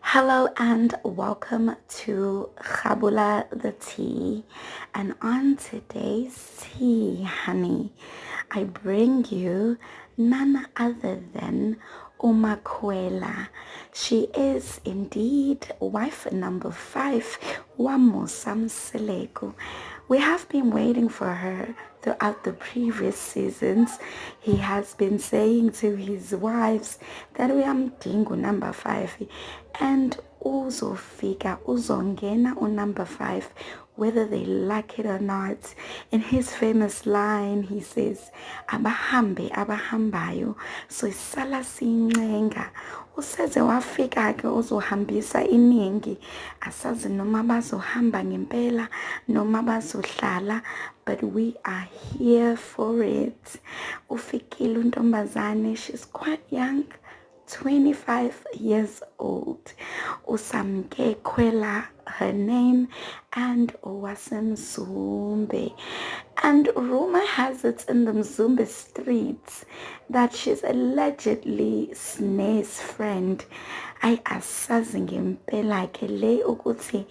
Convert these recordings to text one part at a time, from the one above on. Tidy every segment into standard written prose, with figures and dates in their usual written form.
Hello and welcome to Khabula the Tea. And on today's tea, honey, I bring you none other than Umakwela. She is indeed wife number 5, Wamusa Mseleko. We have been waiting for her throughout the previous seasons. He has been saying to his wives that we are mdingo number 5 and uzofika uzongena number 5 whether they like it or not. In his famous line, he says, abahambe abahambayo so isala sincenga. Useze wafika ke uzohambisa iningi. Asazi noma bazohamba ngempela noma bazohlala, but we are here for it. Ufikile untombazane, she's quite young, 25 years old. Usamke Kwela, her name, and Owasemzumbe. And rumor has it in the Mzumbe streets that she's allegedly Sne's friend. Ay asazi ngempela ke le ukuthi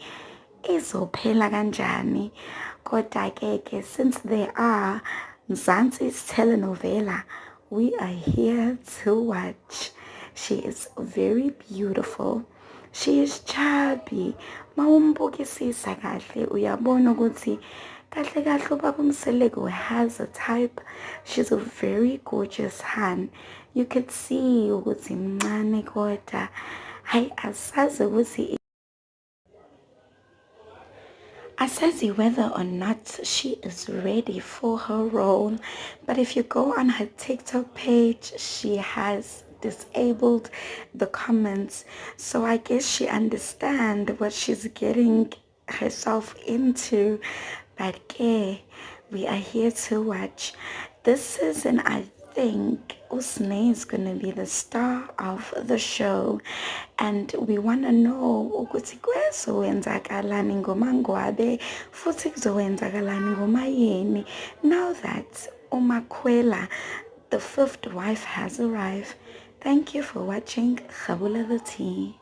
izophela kanjani. Kodwa ke since there are Mzansi's telenovela, we are here to watch. She is very beautiful. She is chubby. Mawumbukisisa kahle uyabona ukuthi kahle kahle ubaba Mseleko has a type. She's a very gorgeous han. You could see ukuthi mncane kodwa hayi asazi ukuthi Asazi whether or not she is ready for her role. But if you go on her TikTok page, she has disabled the comments. So I guess she understands what she's getting herself into. But yeah, we are here to watch. This season, I think Usne is going to be the star of the show, and we want to know ukuthi kwezowenzakalani ngomangwabe futhi kuzowenzakalani ngomayeni now that Umakwela, the 5th wife, has arrived. Thank you for watching Khabula the Tea.